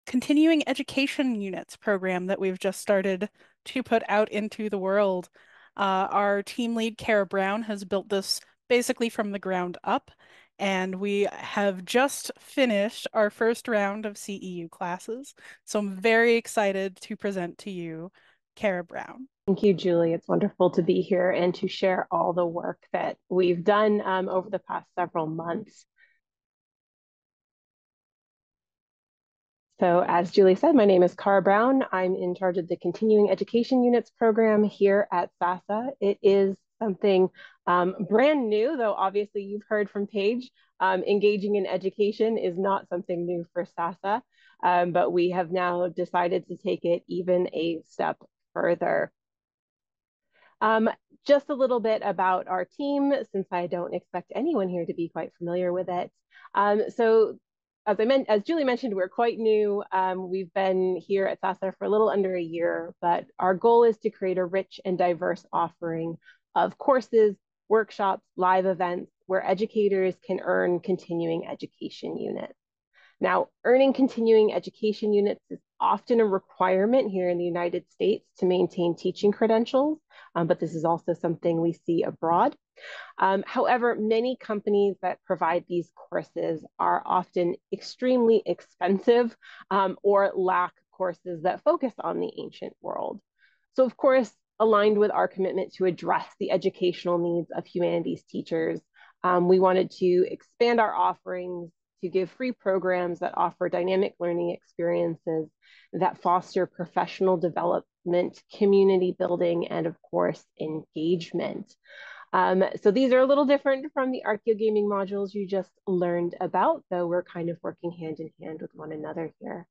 continuing education units program that we've just started to put out into the world. Our team lead, Kara Brown, has built this basically from the ground up, and we have just finished our first round of CEU classes. So I'm very excited to present to you Kara Brown. Thank you, Julie. It's wonderful to be here and to share all the work that we've done over the past several months. So as Julie said, my name is Cara Brown. I'm in charge of the Continuing Education Units program here at SASA. It is something brand new, though obviously you've heard from Paige. Engaging in education is not something new for SASA, but we have now decided to take it even a step further. Um, just a little bit about our team, since I don't expect anyone here to be quite familiar with it. So as Julie mentioned, we're quite new. We've been here at SASA for a little under a year, but our goal is to create a rich and diverse offering of courses, workshops, live events, where educators can earn continuing education units. Now, earning continuing education units is often a requirement here in the United States to maintain teaching credentials, but this is also something we see abroad. However, many companies that provide these courses are often extremely expensive or lack courses that focus on the ancient world. So, of course, aligned with our commitment to address the educational needs of humanities teachers, we wanted to expand our offerings to give free programs that offer dynamic learning experiences that foster professional development, community building, and of course, engagement. So these are a little different from the Archeogaming modules you just learned about, though we're kind of working hand in hand with one another here.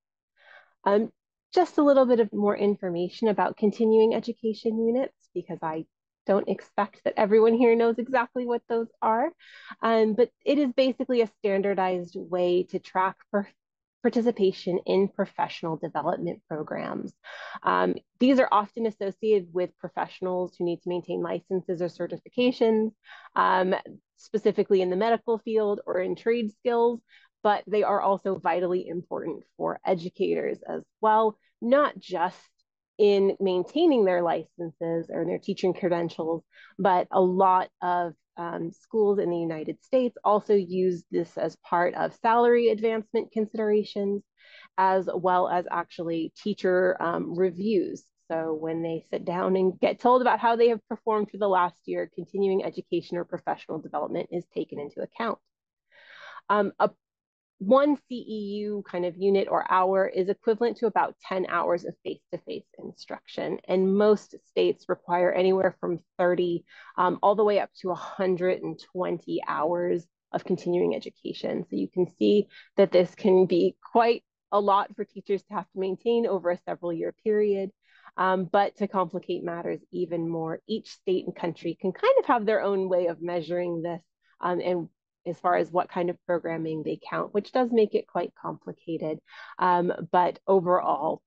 Just a little bit of more information about continuing education units, because I don't expect that everyone here knows exactly what those are. But it is basically a standardized way to track participation in professional development programs. These are often associated with professionals who need to maintain licenses or certifications, specifically in the medical field or in trade skills, but they are also vitally important for educators as well, not just in maintaining their licenses or their teaching credentials, but a lot of schools in the United States also use this as part of salary advancement considerations, as well as actually teacher reviews. So when they sit down and get told about how they have performed for the last year, continuing education or professional development is taken into account. One CEU kind of unit or hour is equivalent to about 10 hours of face-to-face instruction. And most states require anywhere from 30 all the way up to 120 hours of continuing education. So you can see that this can be quite a lot for teachers to have to maintain over a several-year period. But to complicate matters even more, each state and country can kind of have their own way of measuring this and as far as what kind of programming they count, which does make it quite complicated. But overall,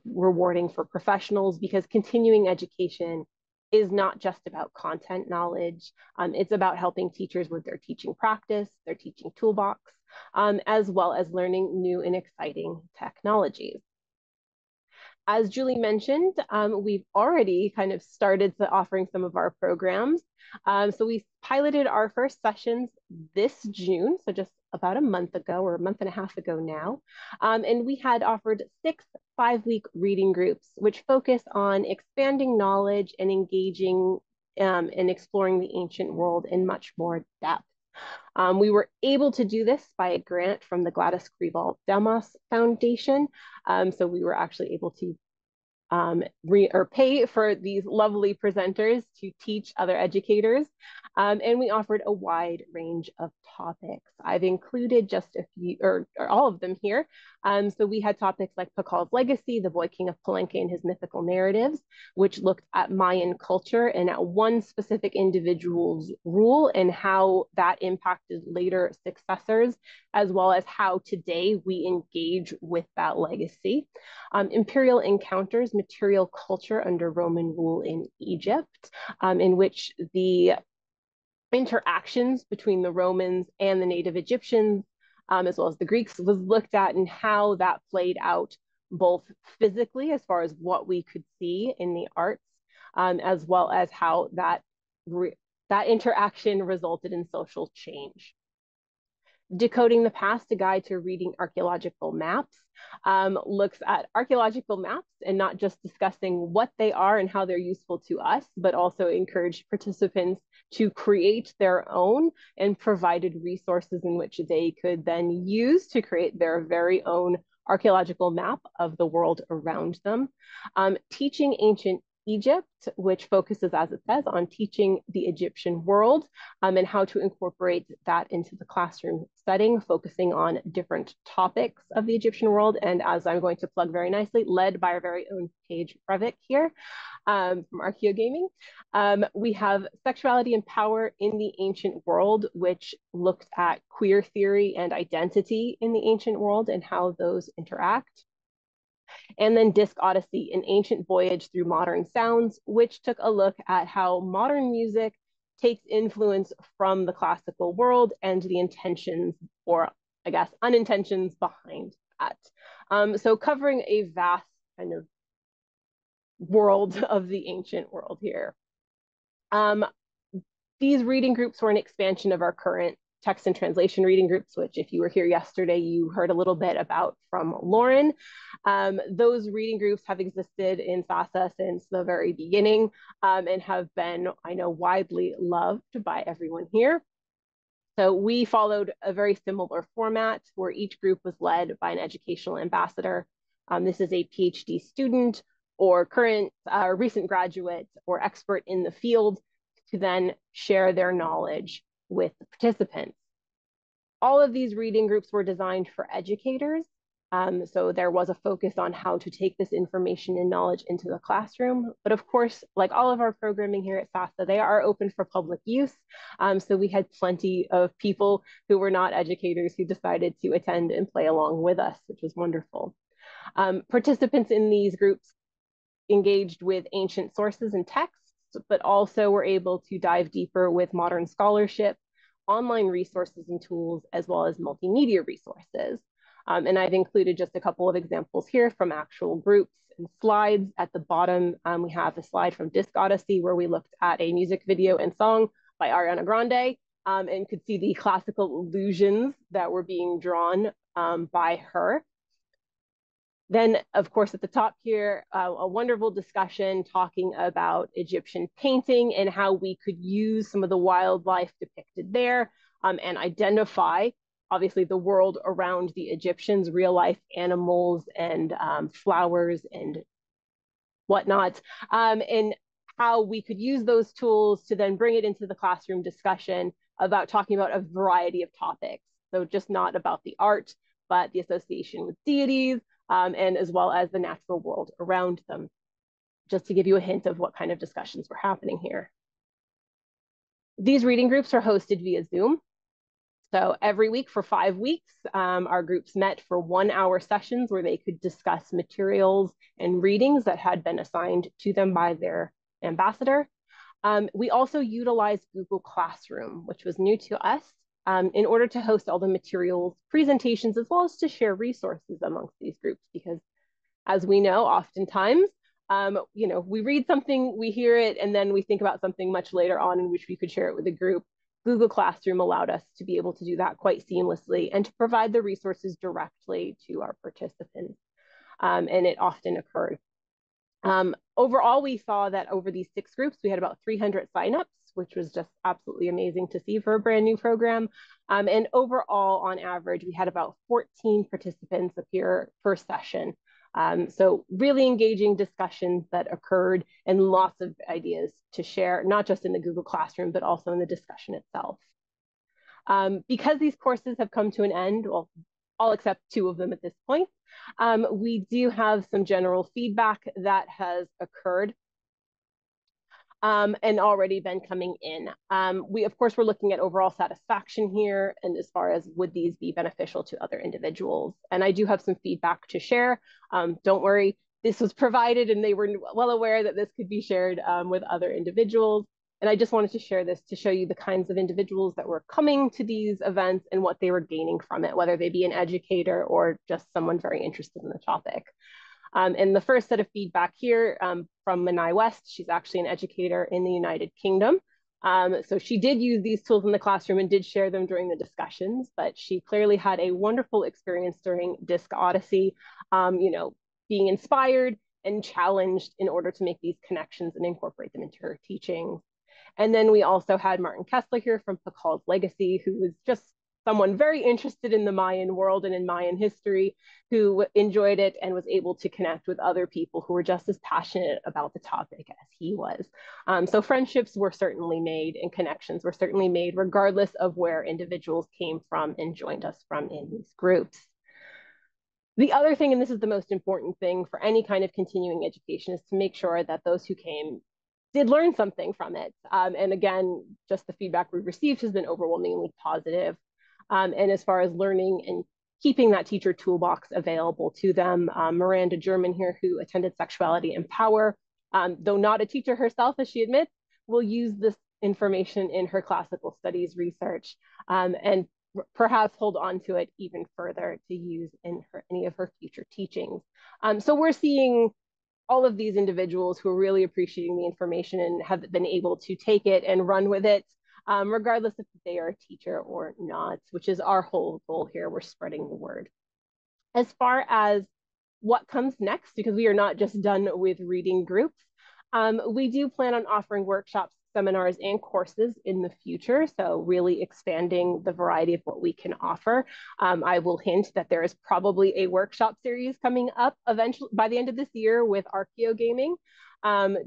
rewarding for professionals, because continuing education is not just about content knowledge. It's about helping teachers with their teaching practice, their teaching toolbox, as well as learning new and exciting technologies. As Julie mentioned, we've already kind of started offering some of our programs. So we piloted our first sessions this June, so just about a month ago or a month and a half ago now. And we had offered 6 5-week reading groups, which focus on expanding knowledge and engaging and exploring the ancient world in much more depth. We were able to do this by a grant from the Gladys Krieval Demos Foundation. So we were actually able to pay for these lovely presenters to teach other educators. And we offered a wide range of topics. I've included just a few, or all of them here. So we had topics like Pakal's legacy, the boy king of Palenque and his mythical narratives, which looked at Mayan culture and at one specific individual's rule and how that impacted later successors, as well as how today we engage with that legacy. Imperial encounters, material culture under Roman rule in Egypt, in which the interactions between the Romans and the native Egyptians as well as the Greeks, was looked at and how that played out both physically as far as what we could see in the arts, as well as how that interaction resulted in social change. Decoding the Past, a guide to reading archaeological maps, looks at archaeological maps and not just discussing what they are and how they're useful to us, but also encourage participants to create their own and provided resources in which they could then use to create their very own archaeological map of the world around them. Teaching ancient Egypt, which focuses, as it says, on teaching the Egyptian world and how to incorporate that into the classroom setting, focusing on different topics of the Egyptian world. And as I'm going to plug very nicely, led by our very own Paige Brevick here from Archeogaming. We have Sexuality and Power in the Ancient World, which looks at queer theory and identity in the ancient world and how those interact. And then Disc Odyssey, an ancient voyage through modern sounds, which took a look at how modern music takes influence from the classical world and the intentions, or I guess unintentions, behind that. So covering a vast kind of world of the ancient world here. These reading groups were an expansion of our current text and translation reading groups, which if you were here yesterday, you heard a little bit about from Lauren. Those reading groups have existed in SASA since the very beginning and have been, I know, widely loved by everyone here. So we followed a very similar format where each group was led by an educational ambassador. This is a PhD student or current recent graduate or expert in the field to then share their knowledge with the participants. All of these reading groups were designed for educators. So there was a focus on how to take this information and knowledge into the classroom. But of course, like all of our programming here at SASA, they are open for public use. So we had plenty of people who were not educators who decided to attend and play along with us, which was wonderful. Participants in these groups engaged with ancient sources and texts, but also were able to dive deeper with modern scholarship, online resources and tools, as well as multimedia resources. And I've included just a couple of examples here from actual groups and slides. At the bottom, we have a slide from Disc Odyssey where we looked at a music video and song by Ariana Grande and could see the classical illusions that were being drawn by her. Then, of course, at the top here, a wonderful discussion talking about Egyptian painting and how we could use some of the wildlife depicted there and identify, obviously, the world around the Egyptians, real life animals and flowers and whatnot, and how we could use those tools to then bring it into the classroom discussion about talking about a variety of topics. So just not about the art, but the association with deities, and as well as the natural world around them, just to give you a hint of what kind of discussions were happening here. These reading groups are hosted via Zoom. So every week for 5 weeks, our groups met for 1-hour sessions where they could discuss materials and readings that had been assigned to them by their ambassador. We also utilized Google Classroom, which was new to us, in order to host all the materials, presentations, as well as to share resources amongst these groups. Because as we know, oftentimes, we read something, we hear it, and then we think about something much later on in which we could share it with a group. Google Classroom allowed us to be able to do that quite seamlessly and to provide the resources directly to our participants. And it often occurred. Overall, we saw that over these 6 groups, we had about 300 signups, which was just absolutely amazing to see for a brand new program. And overall, on average, we had about 14 participants appear per session. So really engaging discussions that occurred and lots of ideas to share, not just in the Google Classroom, but also in the discussion itself. Because these courses have come to an end, well, all except 2 of them at this point, we do have some general feedback that has occurred and already been coming in. We, of course, we're looking at overall satisfaction here and as far as would these be beneficial to other individuals. And I do have some feedback to share. Don't worry, this was provided and they were well aware that this could be shared with other individuals. And I just wanted to share this to show you the kinds of individuals that were coming to these events and what they were gaining from it, whether they be an educator or just someone very interested in the topic. And the first set of feedback here from Manai West, she's actually an educator in the United Kingdom. So she did use these tools in the classroom and did share them during the discussions, but she clearly had a wonderful experience during Disc Odyssey, being inspired and challenged in order to make these connections and incorporate them into her teaching. And then we also had Martin Kessler here from Pakal's Legacy, who was just someone very interested in the Mayan world and in Mayan history, who enjoyed it and was able to connect with other people who were just as passionate about the topic as he was. So friendships were certainly made and connections were certainly made, regardless of where individuals came from and joined us from in these groups. The other thing, and this is the most important thing for any kind of continuing education, is to make sure that those who came did learn something from it. And again, just the feedback we've received has been overwhelmingly positive. And as far as learning and keeping that teacher toolbox available to them, Miranda German here, who attended Sexuality and Power, though not a teacher herself, as she admits, will use this information in her classical studies research and perhaps hold on to it even further to use in any of her future teachings. So we're seeing all of these individuals who are really appreciating the information and have been able to take it and run with it, regardless if they are a teacher or not, which is our whole goal here. We're spreading the word. As far as what comes next, because we are not just done with reading groups, we do plan on offering workshops, seminars, and courses in the future. So really expanding the variety of what we can offer. I will hint that there is probably a workshop series coming up eventually by the end of this year with Archeo Gaming,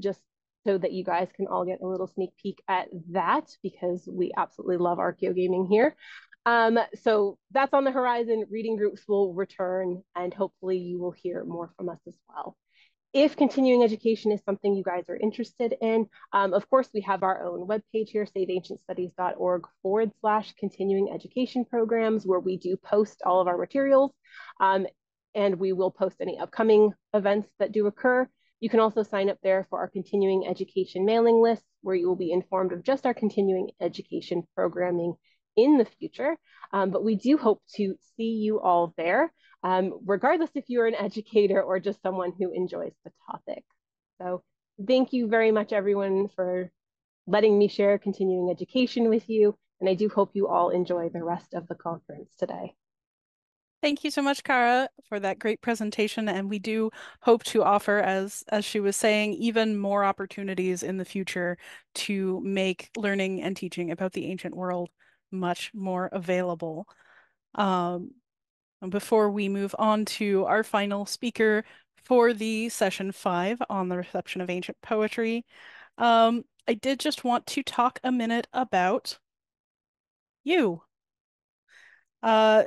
just so that you guys can all get a little sneak peek at that, because we absolutely love Archeo Gaming here. So that's on the horizon. Reading groups will return, and hopefully you will hear more from us as well. If continuing education is something you guys are interested in, of course, we have our own webpage here, saveancientstudies.org/continuing education programs, where we do post all of our materials. And we will post any upcoming events that do occur. You can also sign up there for our continuing education mailing list, where you will be informed of just our continuing education programming in the future. But we do hope to see you all there, regardless if you're an educator or just someone who enjoys the topic. So thank you very much, everyone, for letting me share continuing education with you. And I do hope you all enjoy the rest of the conference today. Thank you so much, Cara, for that great presentation. And we do hope to offer, as she was saying, even more opportunities in the future to make learning and teaching about the ancient world much more available. Um, Before we move on to our final speaker for the session 5 on the reception of ancient poetry, I did just want to talk a minute about you. Uh,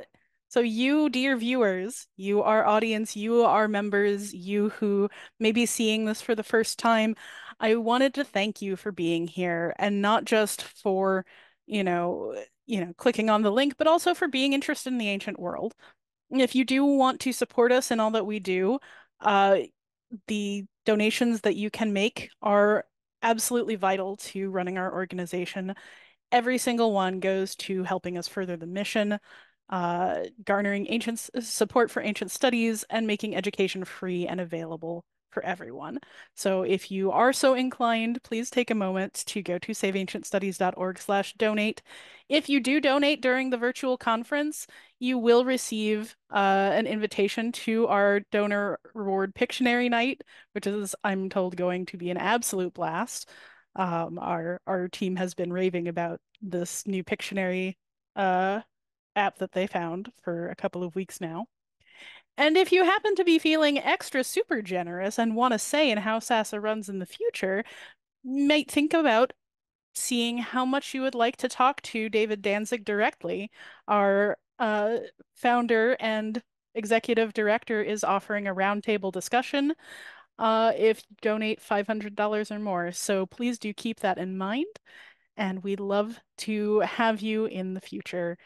so you, dear viewers, you our audience, you our members, you who may be seeing this for the first time, I wanted to thank you for being here, and not just for, clicking on the link, but also for being interested in the ancient world. If you do want to support us in all that we do, uh, the donations that you can make are absolutely vital to running our organization. Every single one goes to helping us further the mission, garnering ancient support for ancient studies, and making education free and available for everyone. So if you are so inclined, please take a moment to go to saveancientstudies.org/donate. If you do donate during the virtual conference, you will receive an invitation to our donor reward Pictionary night, which is, I'm told, going to be an absolute blast. Our team has been raving about this new Pictionary app that they found for a couple of weeks now. And if you happen to be feeling extra super generous and want to say in how SASA runs in the future, you might think about seeing how much you would like to talk to David Danzig directly. Our founder and executive director is offering a roundtable discussion if you donate $500 or more. So please do keep that in mind, and we'd love to have you in the future.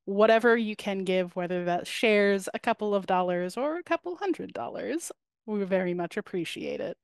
Whatever you can give, whether that shares a couple of dollars or a couple $100, we very much appreciate it.